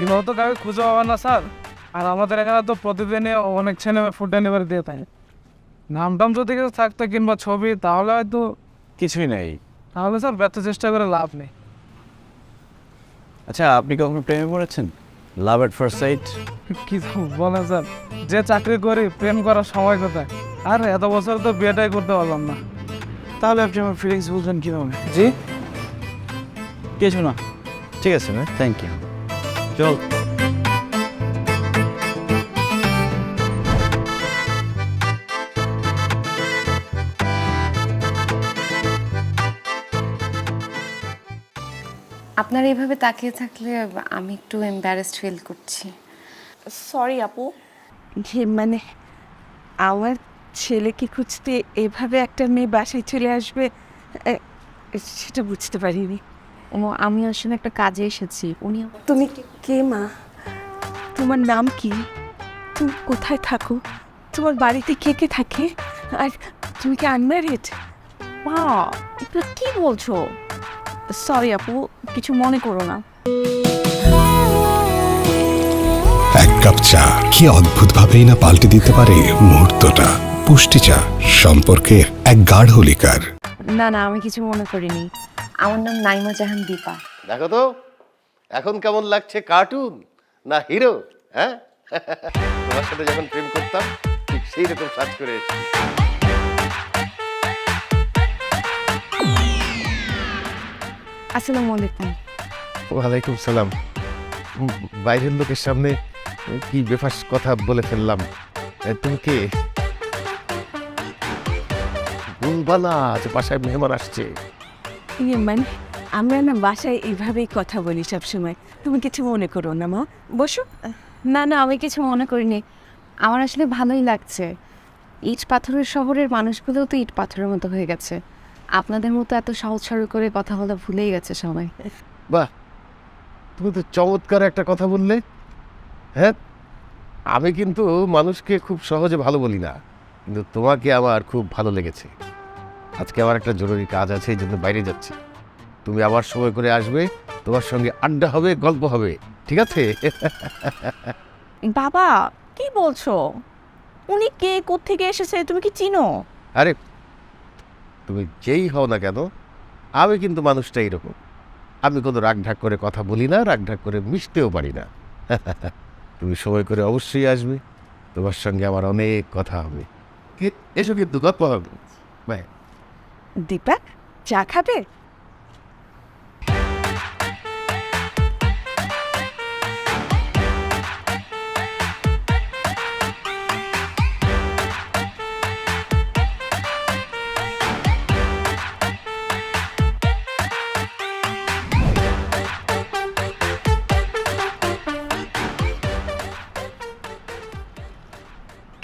এভাবে তো কাউকে খুঁজে পাবে না স্যার। আর আমাদের এখানে তো প্রতিদিনই অনেক ছেলে ফুড ডেলিভারি দিয়ে থাকে। নাম টাম যদি কিছু থাকতো কিংবা ছবি তাহলে হয়তো কিছুই নেই। তাহলে স্যার ব্যর্থ চেষ্টা করে লাভ নেই। আচ্ছা, আপনি কখনো প্রেমে পড়েছেন? লাভ এট ফার্স্ট সাইট? কি বলেন স্যার, যে চাকরি করি প্রেম করার সময় কোথায়? আর এত বছর তো বিয়েটাই করতে পারলাম না। তাহলে আপনি আমার ফিলিংস বুঝলেন কীভাবে? জি, কিছু না। ঠিক আছে না, থ্যাংক ইউ। চল। আপনার এইভাবে তাকিয়ে থাকলে আমি একটু এম্বারেসড ফিল করছি। সরি আপু। মানে আমার ছেলেকে খুঁজতে এভাবে একটা মেয়ে বাসায় চলে আসবে সেটা বুঝতে পারিনি। ও আমি আসলে একটা কাজে এসেছি, উনি তুমি কে মা? তোমার নাম কি? তুমি কোথায় থাকো? তোমার বাড়িতে কে কে থাকে? আর তুমি কি আনম্যারিড? মা, এটা কি বলছো? সরি আপু, কিছু মনে করো না। এক কাপ চা কি অদ্ভুতভাবেই না পাল্টে দিতে পারে মুহূর্তটা। পুষ্টি চা, সম্পর্কের এক গাঢ় লিকার। না না, আমি কিছু মনে করিনি। আমার নাম নাইমা জাহান দীপা। দেখো তো এখন কেমন লাগছে, কার্টুন না হিরো? হ্যাঁ, তোমার সাথে যখন প্রেম করতাম ঠিক সেই রকম সাজ করে এসেছি। আসসালামু আলাইকুম। ওয়ালাইকুম সালাম। বাইরের লোকের সামনে কি বেফাস কথা বলে ফেললাম। তুমি কে? বলবা না যে বাসায় মেহমান আসছে? মানে আমরা না বাসায় এইভাবেই কথা বলি সবসময়। তুমি কিছু মনে করো না মা, বসো। না না, আমি কিছু মনে করিনি। আমার আসলে ভালোই লাগছে। ইট পাথরের শহরের মানুষগুলোও তো ইট পাথরের মতো হয়ে গেছে। আপনাদের মতো এত সহজ সরল করে কথা বলা ভুলেই গেছে সবাই। বাহ, তুমি তো চমৎকার একটা কথা বললে। হ্যাঁ, আমি কিন্তু মানুষকে খুব সহজে ভালো বলি না, কিন্তু তোমাকে আমার খুব ভালো লেগেছে। আজকে আমার একটা জরুরি কাজ আছে, এই জন্য বাইরে যাচ্ছি। তুমি আবার সময় করে আসবে, তোমার সঙ্গে আড্ডা হবে, গল্প হবে, ঠিক আছে? বাবা, কি বলছো? উনি কে, কোত্থেকে এসেছে, তুমি কি চিনো? আরে তুমি যেই হও না কেন, আমি কিন্তু মানুষটা এরকম। আমি কোনো রাগঢাক করে কথা বলি না, রাগঢাক করে মিশতেও পারি না। তুমি সময় করে অবশ্যই আসবে, তোমার সঙ্গে আমার অনেক কথা হবে। এসো কিন্তু, গল্প হবে। বাই। দীপা, চা খাবে?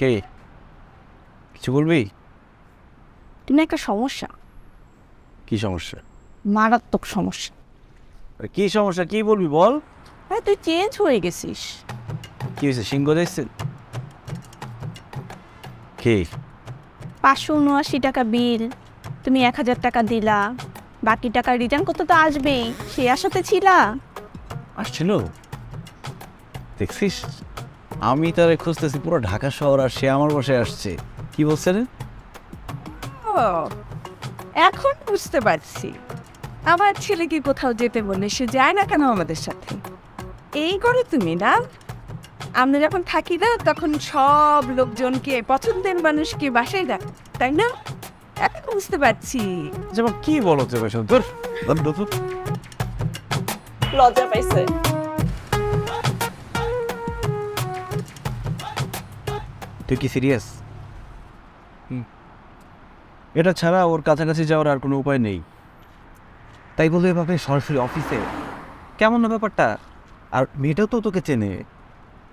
কে? কিছু বলবি? তুমি একটা সমস্যা, কি সমস্যা? মারাত্মক সমস্যা। আরে কি সমস্যা, কি বলবি বল। হ্যাঁ, তুই চেঞ্জ হয়ে গেছিস। কি হয়েছে, সিংহ দেখছেন? কে? 579 টাকা বিল, তুমি 1000 টাকা দিলা, বাকি টাকা রিটার্ন করতে তো আসবেই, সে আশাতে ছিলা। আসছিল? দেখছিস, আমি তারে খুঁজতেছি পুরো ঢাকা শহর, আর সে আমার বাসায় আসছে। কি বলছে রে? ও, এখন বুঝতে পারছি। আমার ছেলেকে কোথাও যেতে বললে সে যায় না কেন আমাদের সাথে? এই করে তুমি না, আমরা যখন থাকি না তখন সব লোকজনকে, পছন্দের মানুষকে বাসায় ডাক, তাই না? এখন বুঝতে পারছি। যেমন কি বলো তো বেশ তোর লজ্জা পাইছে। তুই কি সিরিয়াস? এটা ছাড়া ওর কাছাকাছি যাওয়ার আর কোনো উপায় নেই। তাই বলে এভাবে সরাসরি অফিসে কেমন না ব্যাপারটা? আর মেয়েটাও তো তোকে চেনে।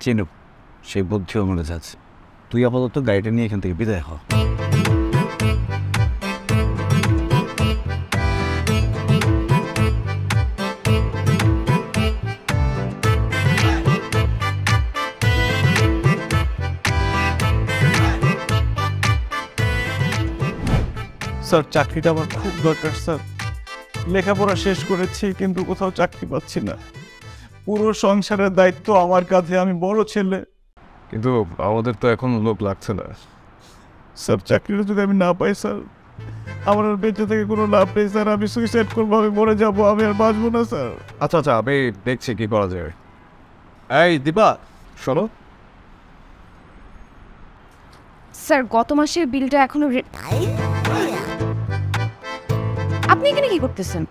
চেনুক, সেই বুদ্ধিও মনে যাচ্ছে। তুই আপাতত গাড়িটা নিয়ে এখান থেকে বিদায় হ। স্যার চাকরিটা আমার খুব দরকার স্যার। লেখাপড়া শেষ করেছি কিন্তু কোথাও চাকরি পাচ্ছি না। পুরো সংসারের দায়িত্ব আমার কাছে, আমি বড় ছেলে। কিন্তু আমাদের তো এখন লোক লাগছে না। স্যার চাকরিটা যদি আমি না পাই স্যার, আমার আর বেঁচে থেকে কোনো লাভ নেই স্যার। আমি সুইসাইড করবো, আমি মরে যাবো, আমি আর বাঁচবো না স্যার। আচ্ছা আচ্ছা, আমি দেখছি কি করা যায়। এই দীপা, শোনো। স্যার গত মাসের বিলটা এখনো আপনি এখানে কি করতেছেন?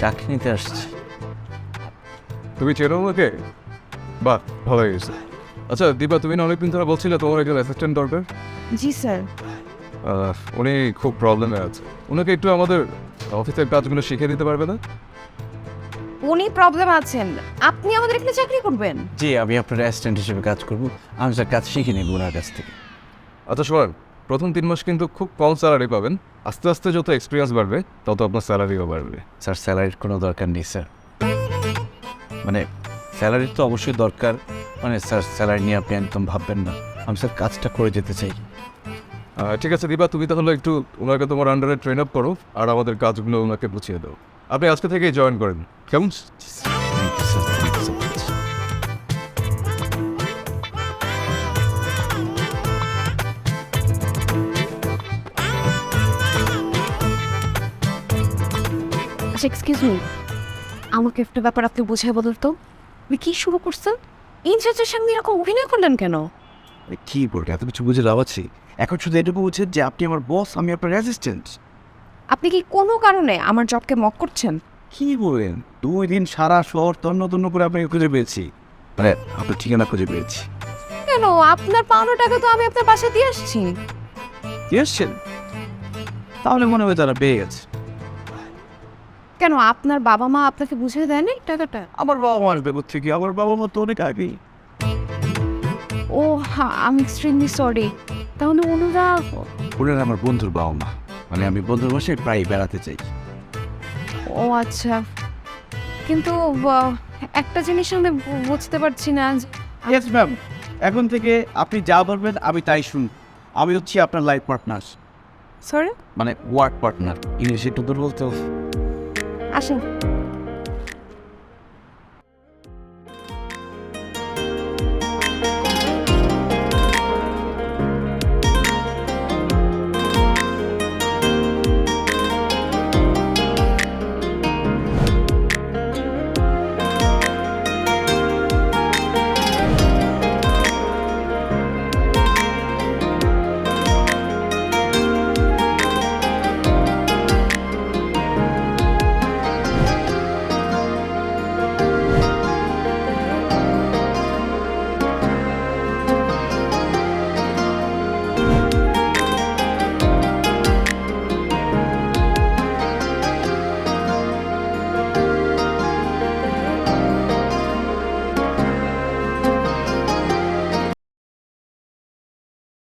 চাকরি নিতে আসছি। তুমি চেনো ওকে? বাহ, ভালো গেছে। আচ্ছা দীপা, তুমি না অনেকদিন ধরে বলছিলে তোমার একজন অ্যাসিস্ট্যান্ট দরকার। জি স্যার। উনি খুব প্রবলেমে আছে, ওনাকে একটু আমাদের অফিসের কাজগুলো শিখিয়ে দিতে পারবে না? উনি প্রবলেম আছেন, আপনি আমাদের এখানে চাকরি করবেন? জি, আমি আপনার অ্যাসিস্ট্যান্ট হিসেবে কাজ করব। আমি স্যার কাজ শিখে নেব ওনার কাছ থেকে। আচ্ছা শোনেন, প্রথম 3 মাস কিন্তু খুব কম স্যালারি পাবেন, আস্তে আস্তে যত এক্সপিরিয়েন্স বাড়বে তত আপনার স্যালারিও বাড়বে। স্যার স্যালারির কোনো দরকার নেই স্যার। মানে স্যালারির তো অবশ্যই দরকার, মানে স্যার স্যালারি নিয়ে আপনি একদম ভাববেন না। আমি স্যার কাজটা করে যেতে চাই। ঠিক আছে দীপা, তুমি তাহলে একটু ওনাকে তোমার আন্ডারে ট্রেন আপ করো আর আমাদের কাজগুলো ওনাকে বুঝিয়ে দাও। আপনি আজকে থেকেই জয়েন করেন, কেমন? Thank you sir, thank you so much. আচ্ছা এক্সকিউজ মি, আমাকে একটা ব্যাপার আপনি বুঝিয়ে বলুন তো, আপনি কি শুরু করছেন? ইনচার্জের সামনে এরকম অভিনয় করলেন কেন? কি বলবো, এত কিছু বুঝে লাভ আছে? এখন শুধু এটুকু বুঝছেন যে আপনি আমার বস, আমি আপনার অ্যাসিস্ট্যান্ট। আপনি কি কোনো কারণে আমার জবকে মক করছেন? কি বলেন? 2 দিন সারা শহর তন্ন তন্ন করে আপনাকে খুঁজে পেয়েছি, মানে আপনার ঠিকানা খুঁজে পেয়েছি। কেন? আপনার পাওনা টাকা তো আমি আপনার বাসায় দিয়ে আসছি। এসছেন? তাহলে মনে হয় তারা পেয়ে গেছে। কেন আপনার বাবা মা আপনাকে বুঝিয়ে দেয়নি টাকাটা? আমার বাবা মা আসবে থেকে, আমার বাবা মা তো অনেক আগেই। ও হ্যাঁ, আমি এক্সট্রিমলি সরি। তাহলে ওনারা ওনারা আমার বন্ধুর বাবা মা, মানে আমি বন্ধুর বাসায় প্রায় বেড়াতে চাই। ও আচ্ছা, কিন্তু একটা জিনিস আমি বুঝতে পারছি না। ইয়েস ম্যাম, এখন থেকে আপনি যা বলবেন আমি তাই শুন। আমি হচ্ছি আপনার লাইফ পার্টনার, সরি, মানে ওয়ার্ক পার্টনার। ইংলিশে একটু দূর বলতে আসেন।